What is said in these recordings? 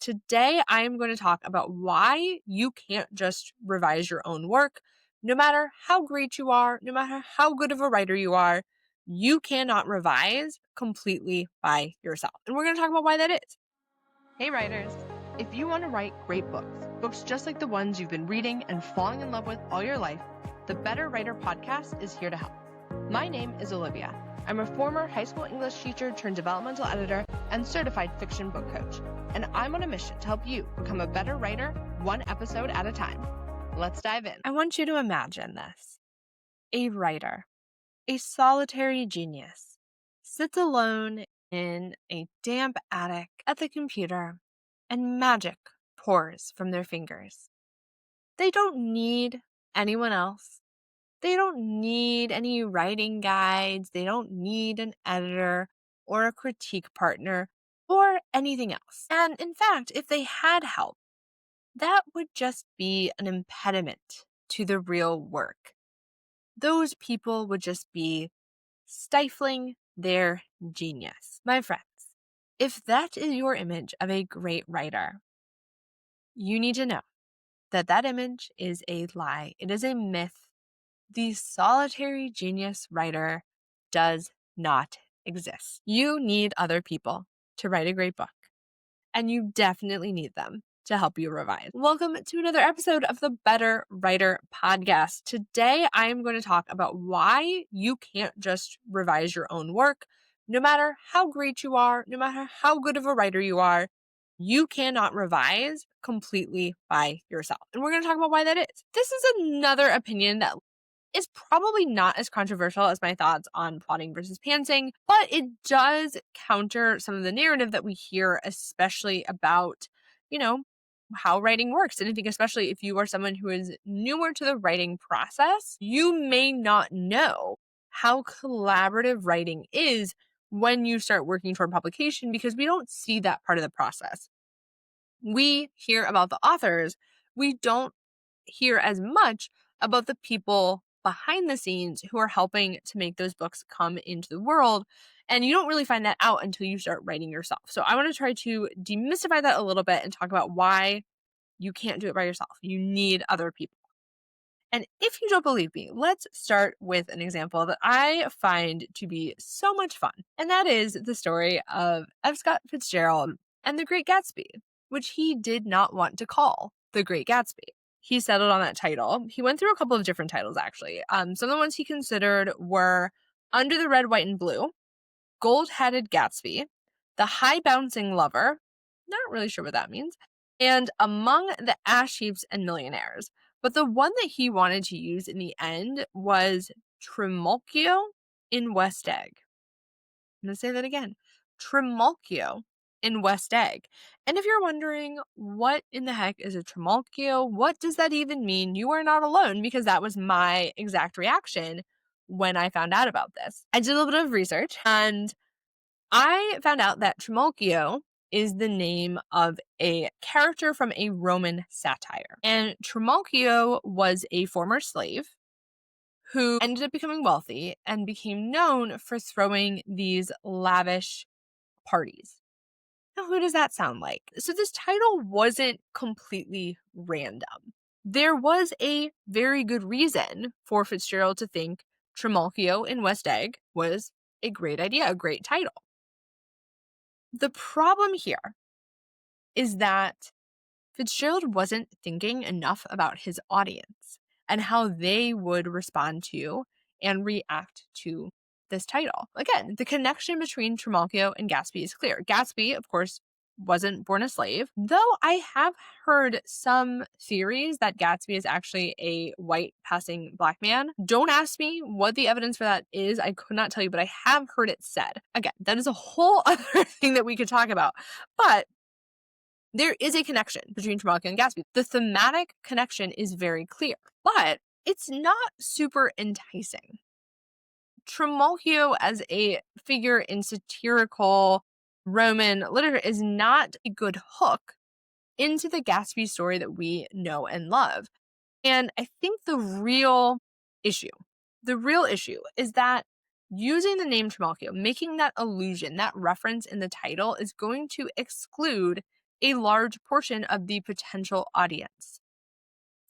Today, I am going to talk about why you can't just revise your own work. No matter how great you are, no matter how good of a writer you are, you cannot revise completely by yourself. And we're going to talk about why that is. Hey writers! If you want to write great books just like the ones you've been reading and falling in love with all your life, the Better Writer Podcast is here to help. My name is Olivia. I'm a former high school English teacher turned developmental editor and certified fiction book coach. And I'm on a mission to help you become a better writer, one episode at a time. Let's dive in. I want you to imagine this. A writer, a solitary genius, sits alone in a damp attic at the computer, and magic pours from their fingers. They don't need anyone else. They don't need any writing guides. They don't need an editor or a critique partner or anything else. And in fact, if they had help, that would just be an impediment to the real work. Those people would just be stifling their genius. My friends, if that is your image of a great writer, you need to know that that image is a lie. It is a myth. The solitary genius writer does not exist. You need other people to write a great book, and you definitely need them to help you revise. Welcome to another episode of the Better Writer Podcast. Today, I am going to talk about why you can't just revise your own work. No matter how great you are, no matter how good of a writer you are, you cannot revise completely by yourself. And we're going to talk about why that is. This is another opinion that is probably not as controversial as my thoughts on plotting versus pantsing, but it does counter some of the narrative that we hear, especially about, how writing works. And I think especially if you are someone who is newer to the writing process, you may not know how collaborative writing is when you start working toward publication because we don't see that part of the process. We hear about the authors. We don't hear as much about the people behind the scenes who are helping to make those books come into the world. And you don't really find that out until you start writing yourself. So I want to try to demystify that a little bit and talk about why you can't do it by yourself. You need other people. And if you don't believe me, let's start with an example that I find to be so much fun. And that is the story of F. Scott Fitzgerald and The Great Gatsby, which he did not want to call The Great Gatsby. He settled on that title. He went through a couple of different titles, actually. Some of the ones he considered were Under the Red, White, and Blue, Gold-Headed Gatsby, The High Bouncing Lover, not really sure what that means, and Among the Ash Heaps and Millionaires. But the one that he wanted to use in the end was Trimalchio in West Egg. I'm going to say that again. Trimalchio in West Egg. And if you're wondering what in the heck is a Trimalchio, what does that even mean? You are not alone, because that was my exact reaction when I found out about this. I did a little bit of research and I found out that Trimalchio is the name of a character from a Roman satire. And Trimalchio was a former slave who ended up becoming wealthy and became known for throwing these lavish parties. Now, who does that sound like? So this title wasn't completely random. There was a very good reason for Fitzgerald to think Trimalchio in West Egg was a great idea, a great title. The problem here is that Fitzgerald wasn't thinking enough about his audience and how they would respond to and react to this title. Again, the connection between Trimalchio and Gatsby is clear. Gatsby, of course, wasn't born a slave, though I have heard some theories that Gatsby is actually a white passing black man. Don't ask me what the evidence for that is. I could not tell you, but I have heard it said. Again, that is a whole other thing that we could talk about. But there is a connection between Trimalchio and Gatsby. The thematic connection is very clear, but it's not super enticing. Trimalchio as a figure in satirical Roman literature is not a good hook into the Gatsby story that we know and love. And I think the real issue is that using the name Trimalchio, making that allusion, that reference in the title, is going to exclude a large portion of the potential audience.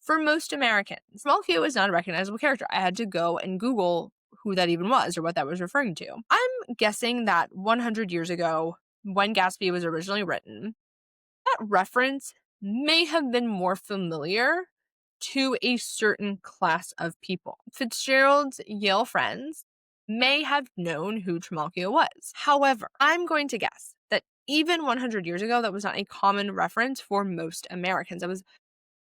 For most Americans, Pinocchio is not a recognizable character. I had to go and Google who that even was or what that was referring to. I'm guessing that 100 years ago, when Gatsby was originally written, that reference may have been more familiar to a certain class of people. Fitzgerald's Yale friends may have known who Trimalchio was. However, I'm going to guess that even 100 years ago, that was not a common reference for most Americans. That was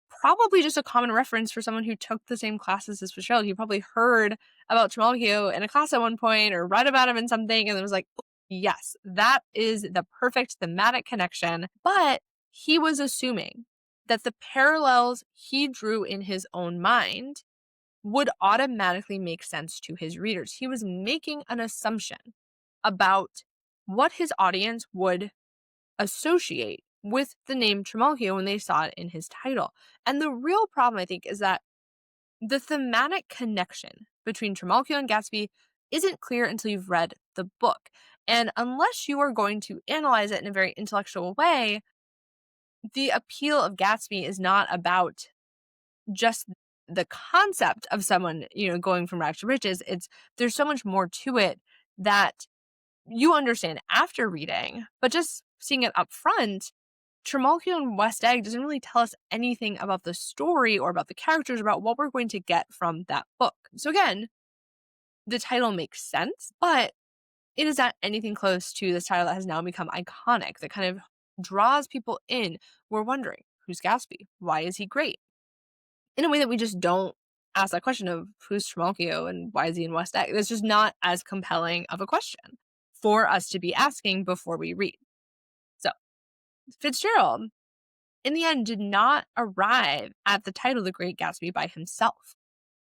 probably just a common reference for someone who took the same classes as Fitzgerald. He probably heard about Trimalchio in a class at one point or read about him in something and it was like, yes, that is the perfect thematic connection. But he was assuming that the parallels he drew in his own mind would automatically make sense to his readers. He was making an assumption about what his audience would associate with the name Trimalchio when they saw it in his title. And the real problem, I think, is that the thematic connection between Trimalchio and Gatsby isn't clear until you've read the book. And unless you are going to analyze it in a very intellectual way, the appeal of Gatsby is not about just the concept of someone, going from rags to riches. There's so much more to it that you understand after reading, but just seeing it up front, Trimalchio and West Egg doesn't really tell us anything about the story or about the characters, about what we're going to get from that book. So again, the title makes sense, but it is not anything close to this title that has now become iconic, that kind of draws people in. We're wondering, who's Gatsby? Why is he great? In a way that we just don't ask that question of who's Trimalchio and why is he in West Egg? It's just not as compelling of a question for us to be asking before we read. So Fitzgerald, in the end, did not arrive at the title The Great Gatsby by himself.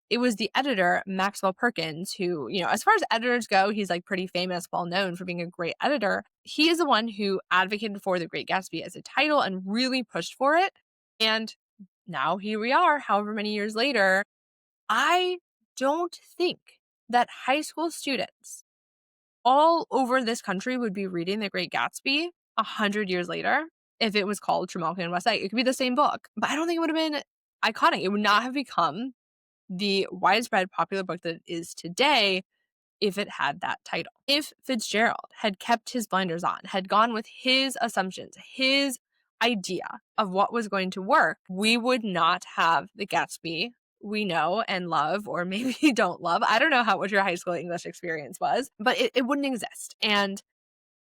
It was the editor, Maxwell Perkins, who, as far as editors go, he's like pretty famous, well known for being a great editor. He is the one who advocated for The Great Gatsby as a title and really pushed for it. And now here we are, however many years later. I don't think that high school students all over this country would be reading The Great Gatsby 100 years later if it was called Trimalchio and West Egg. It could be the same book, but I don't think it would have been iconic. It would not have become the widespread popular book that it is today if it had that title. If Fitzgerald had kept his blinders on, had gone with his assumptions, his idea of what was going to work, we would not have the Gatsby we know and love, or maybe don't love. I don't know what your high school English experience was, but it wouldn't exist. And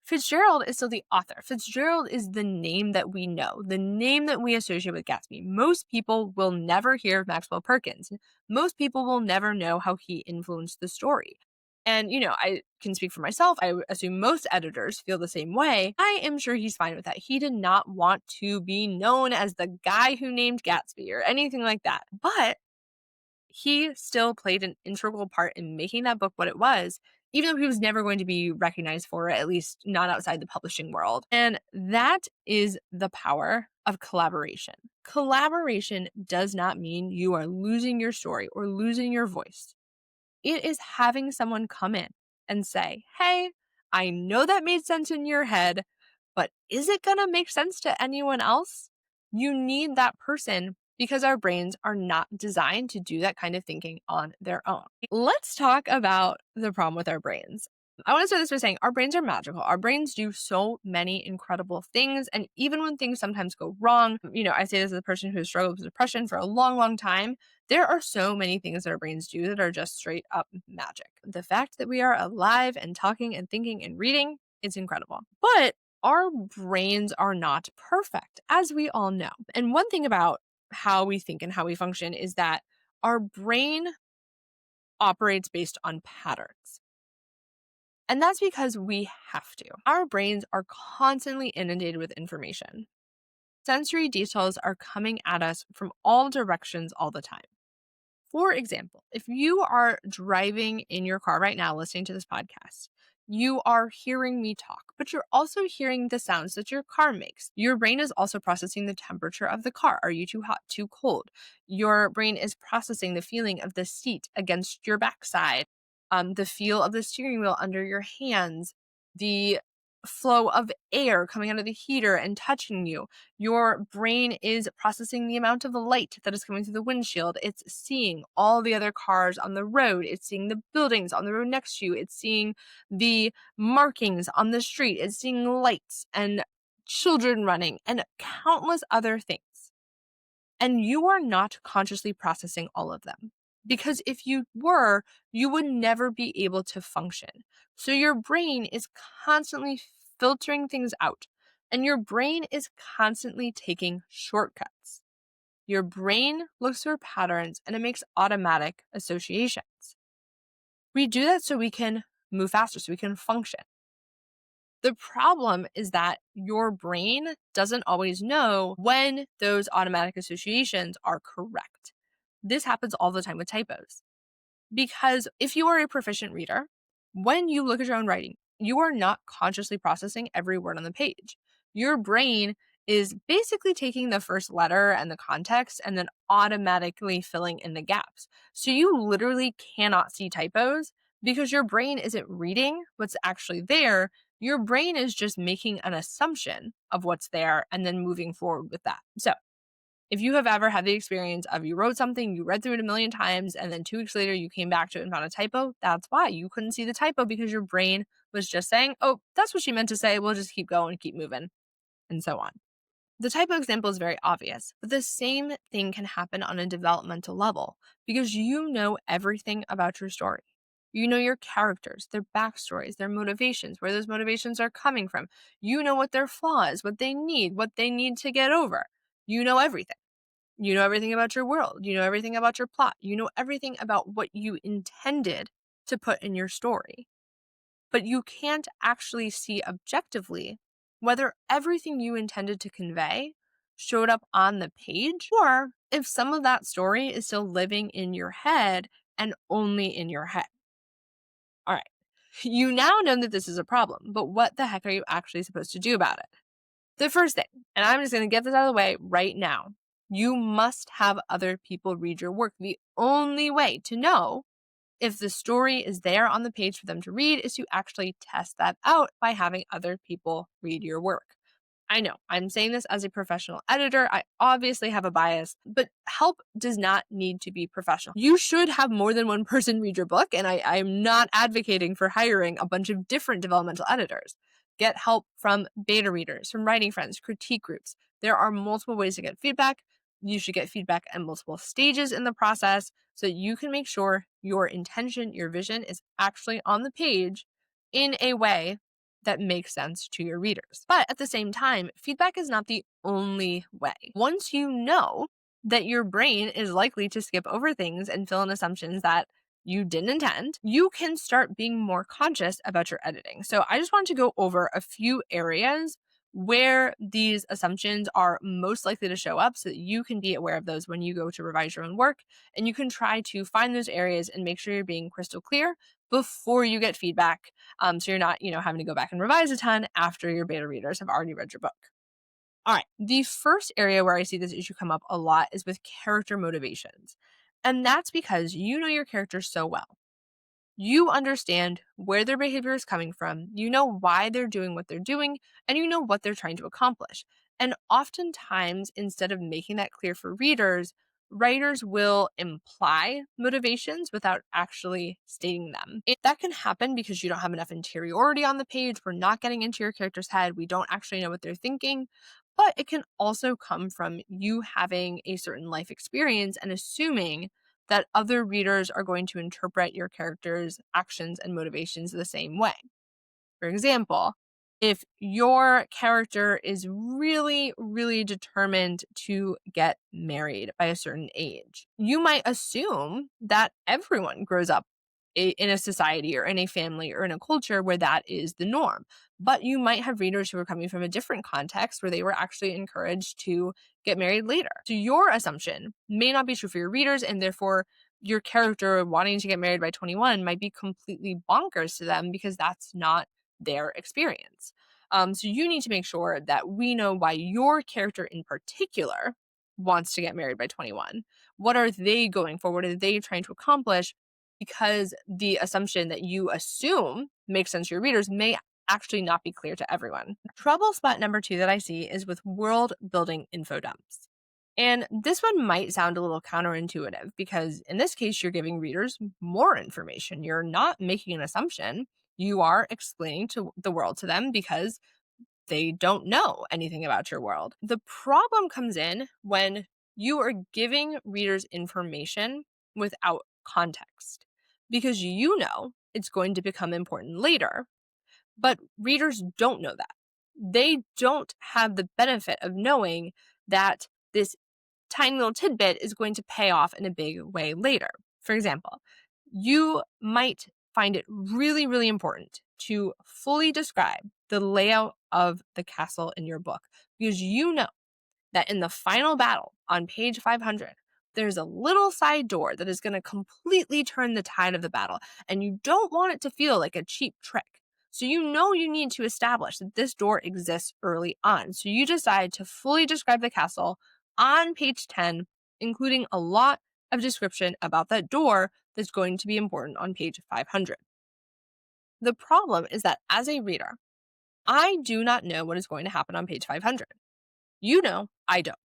Fitzgerald is still the author. Fitzgerald is the name that we know, the name that we associate with Gatsby. Most people will never hear of Maxwell Perkins. Most people will never know how he influenced the story. And, I can speak for myself. I assume most editors feel the same way. I am sure he's fine with that. He did not want to be known as the guy who named Gatsby or anything like that. But he still played an integral part in making that book what it was, even though he was never going to be recognized for it, at least not outside the publishing world. And that is the power of collaboration. Collaboration does not mean you are losing your story or losing your voice. It is having someone come in and say, hey, I know that made sense in your head, but is it going to make sense to anyone else? You need that person because our brains are not designed to do that kind of thinking on their own. Let's talk about the problem with our brains. I want to start this by saying our brains are magical. Our brains do so many incredible things. And even when things sometimes go wrong, I say this as a person who has struggled with depression for a long, long time. There are so many things that our brains do that are just straight up magic. The fact that we are alive and talking and thinking and reading is incredible. But our brains are not perfect, as we all know. And one thing about how we think and how we function is that our brain operates based on patterns. And that's because we have to. Our brains are constantly inundated with information. Sensory details are coming at us from all directions all the time. For example, if you are driving in your car right now listening to this podcast, you are hearing me talk, but you're also hearing the sounds that your car makes. Your brain is also processing the temperature of the car. Are you too hot, too cold? Your brain is processing the feeling of the seat against your backside, the feel of the steering wheel under your hands, the flow of air coming out of the heater and touching you. Your brain is processing the amount of light that is coming through the windshield. It's seeing all the other cars on the road. It's seeing the buildings on the road next to you. It's seeing the markings on the street. It's seeing lights and children running and countless other things. And you are not consciously processing all of them. Because if you were, you would never be able to function. So your brain is constantly filtering things out, and your brain is constantly taking shortcuts. Your brain looks for patterns and it makes automatic associations. We do that so we can move faster, so we can function. The problem is that your brain doesn't always know when those automatic associations are correct. This happens all the time with typos. Because if you are a proficient reader, when you look at your own writing, you are not consciously processing every word on the page. Your brain is basically taking the first letter and the context and then automatically filling in the gaps. So you literally cannot see typos because your brain isn't reading what's actually there. Your brain is just making an assumption of what's there and then moving forward with that. So if you have ever had the experience of you wrote something, you read through it a million times, and then 2 weeks later you came back to it and found a typo, that's why. You couldn't see the typo because your brain was just saying, oh, that's what she meant to say. We'll just keep going, keep moving, and so on. The typo example is very obvious, but the same thing can happen on a developmental level because you know everything about your story. You know your characters, their backstories, their motivations, where those motivations are coming from. You know what their flaws, what they need to get over. You know everything. You know everything about your world. You know everything about your plot. You know everything about what you intended to put in your story. But you can't actually see objectively whether everything you intended to convey showed up on the page or if some of that story is still living in your head and only in your head. All right. You now know that this is a problem, but what the heck are you actually supposed to do about it? The first thing, and I'm just going to get this out of the way right now, you must have other people read your work. The only way to know if the story is there on the page for them to read is to actually test that out by having other people read your work. I know I'm saying this as a professional editor. I obviously have a bias, but help does not need to be professional. You should have more than one person read your book, and I'm not advocating for hiring a bunch of different developmental editors. Get help from beta readers, from writing friends, critique groups. There are multiple ways to get feedback. You should get feedback at multiple stages in the process so that you can make sure your intention, your vision is actually on the page in a way that makes sense to your readers. But at the same time, feedback is not the only way. Once you know that your brain is likely to skip over things and fill in assumptions that you didn't intend, you can start being more conscious about your editing. So I just want to go over a few areas where these assumptions are most likely to show up so that you can be aware of those when you go to revise your own work. And you can try to find those areas and make sure you're being crystal clear before you get feedback. So you're not, having to go back and revise a ton after your beta readers have already read your book. All right. The first area where I see this issue come up a lot is with character motivations. And that's because you know your characters so well. You understand where their behavior is coming from, you know why they're doing what they're doing, and you know what they're trying to accomplish. And oftentimes, instead of making that clear for readers, writers will imply motivations without actually stating them. That can happen because you don't have enough interiority on the page. We're not getting into your character's head. We don't actually know what they're thinking. But it can also come from you having a certain life experience and assuming that other readers are going to interpret your character's actions and motivations the same way. For example, if your character is really, really determined to get married by a certain age, you might assume that everyone grows up in a society or in a family or in a culture where that is the norm. But you might have readers who are coming from a different context where they were actually encouraged to get married later. So your assumption may not be true for your readers, and therefore your character wanting to get married by 21 might be completely bonkers to them because that's not their experience. So you need to make sure that we know why your character in particular wants to get married by 21. What are they going for? What are they trying to accomplish? Because the assumption that you assume makes sense to your readers may actually not be clear to everyone. Trouble spot number 2 that I see is with world building info dumps. And this one might sound a little counterintuitive because in this case, you're giving readers more information. You're not making an assumption. You are explaining to the world to them because they don't know anything about your world. The problem comes in when you are giving readers information without context because you know it's going to become important later, but readers don't know that. They don't have the benefit of knowing that this tiny little tidbit is going to pay off in a big way later. For example, you might find it really, really important to fully describe the layout of the castle in your book because you know that in the final battle on page 500, there's a little side door that is going to completely turn the tide of the battle, and you don't want it to feel like a cheap trick. So you know you need to establish that this door exists early on. So you decide to fully describe the castle on page 10, including a lot of description about that door that's going to be important on page 500. The problem is that as a reader, I do not know what is going to happen on page 500. You know, I don't.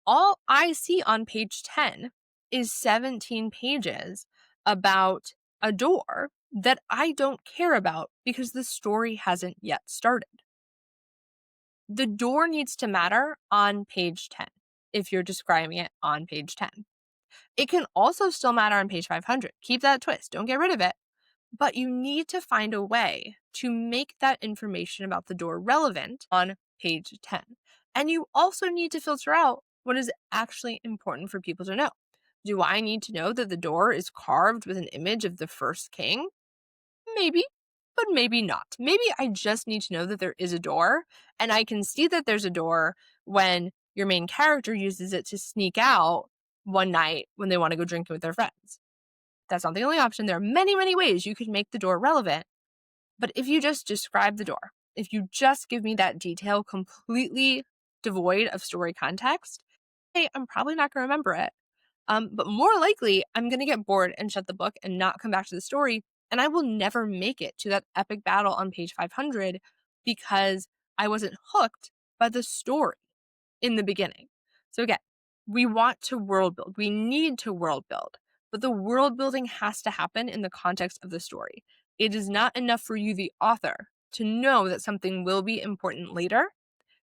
All I see on page 10 is 17 pages about a door that I don't care about because the story hasn't yet started. The door needs to matter on page 10 if you're describing it on page 10. It can also still matter on page 500. Keep that twist. Don't get rid of it. But you need to find a way to make that information about the door relevant on page 10. And you also need to filter out what is actually important for people to know. Do I need to know that the door is carved with an image of the first king? Maybe, but maybe not. Maybe I just need to know that there is a door, and I can see that there's a door when your main character uses it to sneak out one night when they want to go drinking with their friends. That's not the only option. There are many, many ways you could make the door relevant. But if you just describe the door, if you just give me that detail completely devoid of story context, hey, I'm probably not going to remember it. But more likely, I'm going to get bored and shut the book and not come back to the story. And I will never make it to that epic battle on page 500 because I wasn't hooked by the story in the beginning. So again, we want to world build. We need to world build. But the world building has to happen in the context of the story. It is not enough for you, the author, to know that something will be important later.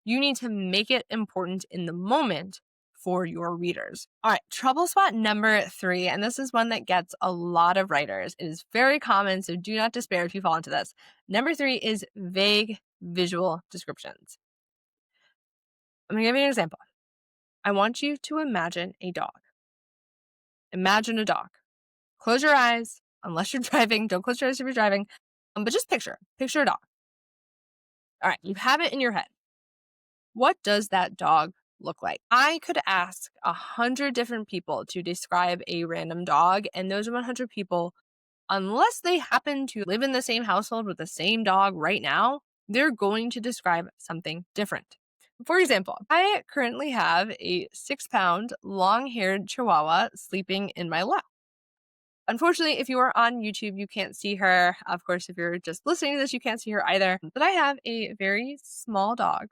You need to make it important in the moment for your readers. All right, trouble spot number 3, and this is one that gets a lot of writers. It is very common, so do not despair if you fall into this. Number 3 is vague visual descriptions. I'm going to give you an example. I want you to imagine a dog. Imagine a dog. Close your eyes, unless you're driving. Don't close your eyes if you're driving. But just picture a dog. All right, you have it in your head. What does that dog look like? I could ask 100 different people to describe a random dog, and those 100 people, unless they happen to live in the same household with the same dog right now, they're going to describe something different. For example, I currently have a 6-pound long-haired Chihuahua sleeping in my lap. Unfortunately, if you are on YouTube, you can't see her. Of course, if you're just listening to this, you can't see her either. But I have a very small dog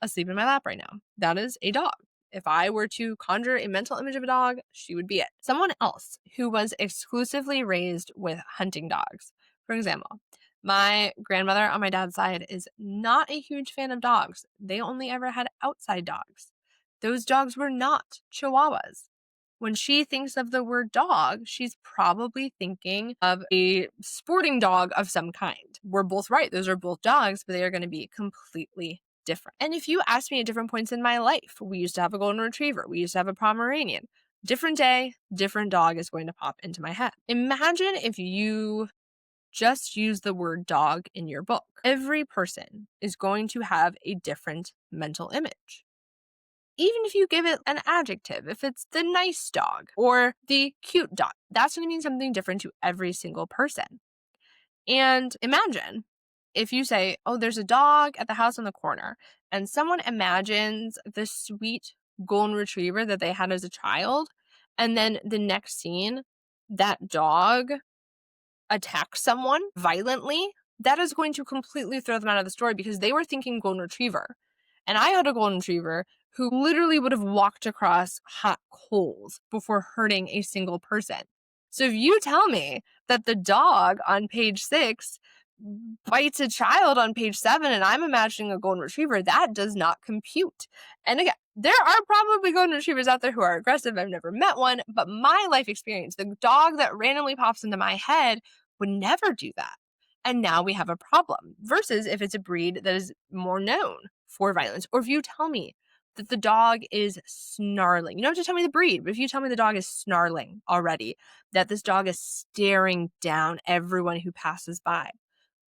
asleep in my lap right now. That is a dog. If I were to conjure a mental image of a dog, she would be it. Someone else who was exclusively raised with hunting dogs. For example, my grandmother on my dad's side is not a huge fan of dogs. They only ever had outside dogs. Those dogs were not Chihuahuas. When she thinks of the word dog, she's probably thinking of a sporting dog of some kind. We're both right. Those are both dogs, but they are going to be completely different. And if you ask me at different points in my life, we used to have a golden retriever. We used to have a Pomeranian. Different day, different dog is going to pop into my head. Imagine if you just use the word dog in your book. Every person is going to have a different mental image. Even if you give it an adjective, if it's the nice dog or the cute dog, that's going to mean something different to every single person. And imagine if you say, oh, there's a dog at the house on the corner, and someone imagines the sweet golden retriever that they had as a child, and then the next scene, that dog attacks someone violently that is going to completely throw them out of the story because they were thinking golden retriever. And I had a golden retriever who literally would have walked across hot coals before hurting a single person. So if you tell me that the dog on page 6 bites a child on page 7 and I'm imagining a golden retriever, that does not compute. And again, there are probably golden retrievers out there who are aggressive. I've never met one, but my life experience, the dog that randomly pops into my head would never do that. And now we have a problem. Versus if it's a breed that is more known for violence, or if you tell me that the dog is snarling, you don't have to tell me the breed, but if you tell me the dog is snarling already, that this dog is staring down everyone who passes by,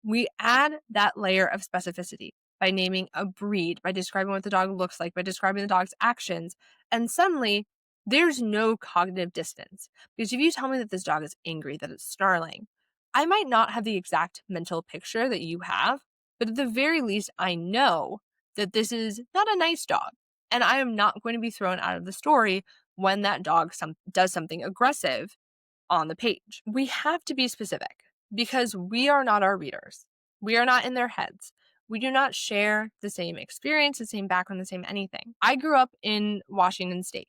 we add that layer of specificity by naming a breed, by describing what the dog looks like, by describing the dog's actions, and suddenly there's no cognitive distance. Because if you tell me that this dog is angry, that it's snarling, I might not have the exact mental picture that you have, but at the very least, I know that this is not a nice dog. And I am not going to be thrown out of the story when that dog does something aggressive on the page. We have to be specific because we are not our readers. We are not in their heads. We do not share the same experience, the same background, the same anything. I grew up in Washington State.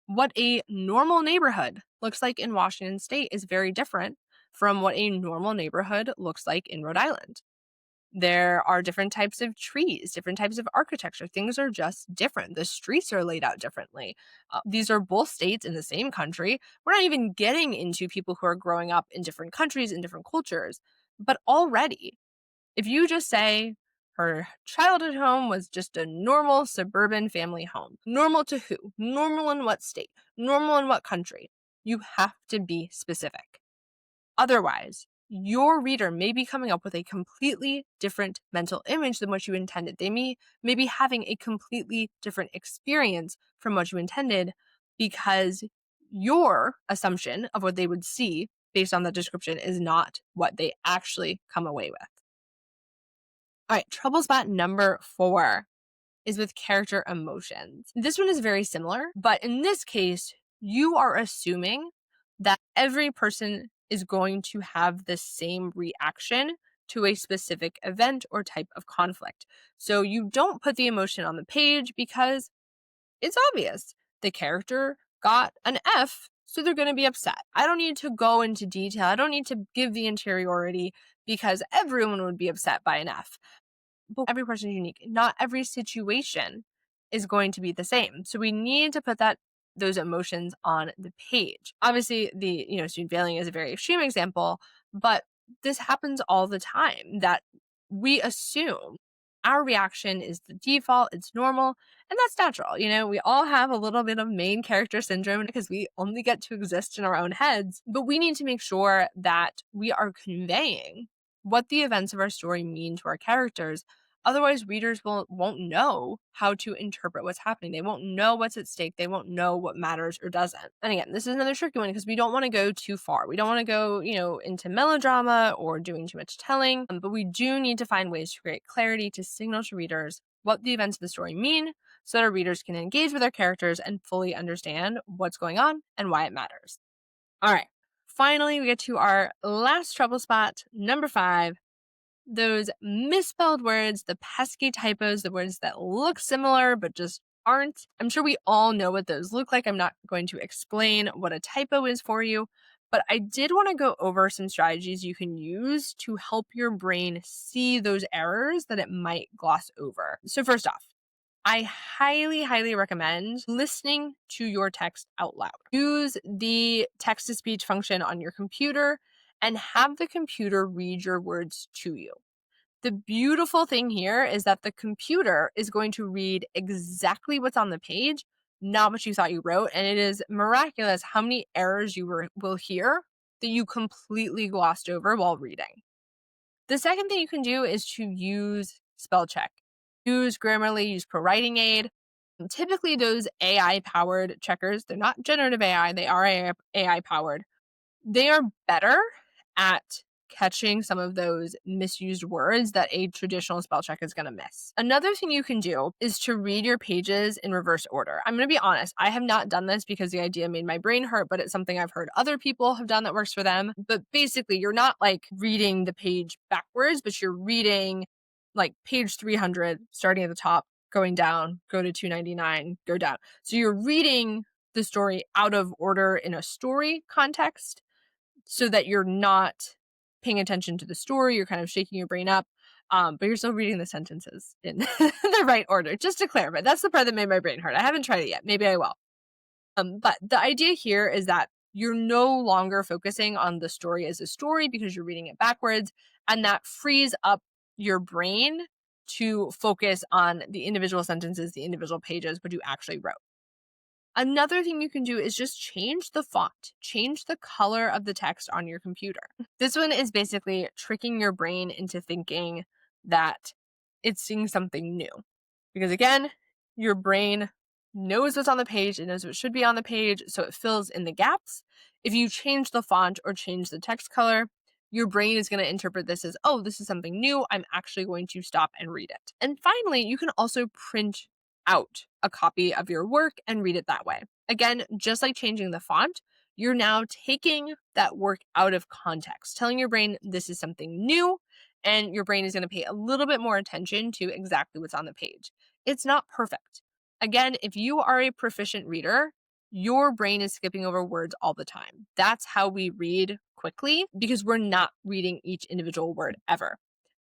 What a normal neighborhood looks like in Washington State is very different from what a normal neighborhood looks like in Rhode Island. There are different types of trees, different types of architecture. Things are just different. The streets are laid out differently. These are both states in the same country. We're not even getting into people who are growing up in different countries and different cultures. But already, if you just say her childhood home was just a normal suburban family home, normal to who? Normal in what state? Normal in what country? You have to be specific. Otherwise, your reader may be coming up with a completely different mental image than what you intended. They may be having a completely different experience from what you intended because your assumption of what they would see based on the description is not what they actually come away with. All right, trouble spot number 4 is with character emotions. This one is very similar, but in this case, you are assuming that every person is going to have the same reaction to a specific event or type of conflict. So you don't put the emotion on the page because it's obvious. The character got an F, so they're going to be upset. I don't need to go into detail. I don't need to give the interiority because everyone would be upset by an F. But every person is unique. Not every situation is going to be the same. So we need to put those emotions on the page. Obviously, the student failing is a very extreme example, but this happens all the time that we assume our reaction is the default, it's normal, and that's natural. We all have a little bit of main character syndrome because we only get to exist in our own heads, but we need to make sure that we are conveying what the events of our story mean to our characters. Otherwise, readers won't know how to interpret what's happening. They won't know what's at stake. They won't know what matters or doesn't. And again, this is another tricky one because we don't want to go too far. We don't want to go, into melodrama or doing too much telling, but we do need to find ways to create clarity to signal to readers what the events of the story mean so that our readers can engage with our characters and fully understand what's going on and why it matters. All right. Finally, we get to our last trouble spot, number 5. Those misspelled words, the pesky typos, the words that look similar but just aren't. I'm sure we all know what those look like. I'm not going to explain what a typo is for you, but I did want to go over some strategies you can use to help your brain see those errors that it might gloss over. So first off, I highly, highly recommend listening to your text out loud. Use the text-to-speech function on your computer and have the computer read your words to you. The beautiful thing here is that the computer is going to read exactly what's on the page, not what you thought you wrote, and it is miraculous how many errors you will hear that you completely glossed over while reading. The second thing you can do is to use spell check. Use Grammarly, use ProWriting Aid. Typically, those AI-powered checkers, they're not generative AI, they are AI-powered. They are better at catching some of those misused words that a traditional spell check is going to miss. Another thing you can do is to read your pages in reverse order. I'm going to be honest, I have not done this because the idea made my brain hurt, but it's something I've heard other people have done that works for them. But basically, you're not like reading the page backwards, but you're reading like page 300, starting at the top, going down, go to 299, go down. So you're reading the story out of order in a story context so that you're not paying attention to the story. You're kind of shaking your brain up, but you're still reading the sentences in the right order. Just to clarify, that's the part that made my brain hurt. I haven't tried it yet. Maybe I will. But the idea here is that you're no longer focusing on the story as a story because you're reading it backwards, and that frees up your brain to focus on the individual sentences, the individual pages, what you actually wrote. Another thing you can do is just change the font, change the color of the text on your computer. This one is basically tricking your brain into thinking that it's seeing something new. Because again, your brain knows what's on the page, it knows what should be on the page, so it fills in the gaps. If you change the font or change the text color, your brain is going to interpret this as, oh, this is something new. I'm actually going to stop and read it. And finally, you can also print out a copy of your work and read it that way. Again, just like changing the font, you're now taking that work out of context, telling your brain this is something new, and your brain is going to pay a little bit more attention to exactly what's on the page. It's not perfect. Again, if you are a proficient reader, your brain is skipping over words all the time. That's how we read quickly because we're not reading each individual word ever.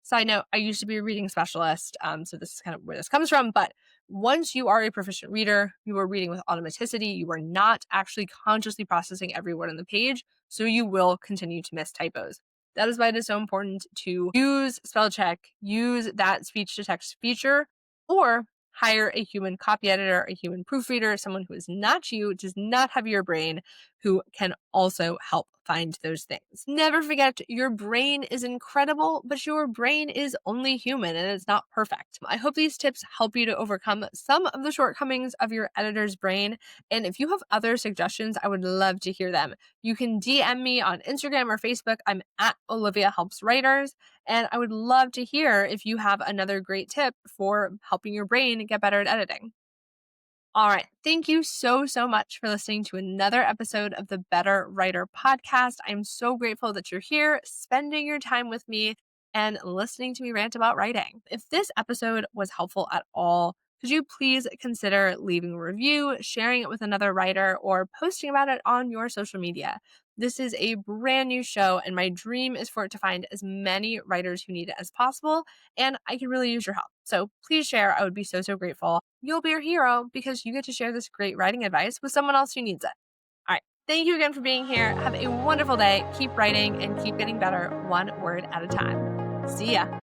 Side note, I used to be a reading specialist, so this is kind of where this comes from, but once you are a proficient reader, you are reading with automaticity. You are not actually consciously processing every word on the page, so you will continue to miss typos. That is why it is so important to use spell check, use that speech to text feature, or hire a human copy editor, a human proofreader, someone who is not you, does not have your brain, who can also help find those things. Never forget, your brain is incredible, but your brain is only human and it's not perfect. I hope these tips help you to overcome some of the shortcomings of your editor's brain. And if you have other suggestions, I would love to hear them. You can DM me on Instagram or Facebook. I'm at Olivia Helps Writers. And I would love to hear if you have another great tip for helping your brain get better at editing. All right. Thank you so much for listening to another episode of the Better Writer podcast. I'm so grateful that you're here, spending your time with me and listening to me rant about writing. If this episode was helpful at all, could you please consider leaving a review, sharing it with another writer, or posting about it on your social media? This is a brand new show, and my dream is for it to find as many writers who need it as possible, and I could really use your help. So please share. I would be so grateful. You'll be your hero because you get to share this great writing advice with someone else who needs it. All right. Thank you again for being here. Have a wonderful day. Keep writing and keep getting better one word at a time. See ya.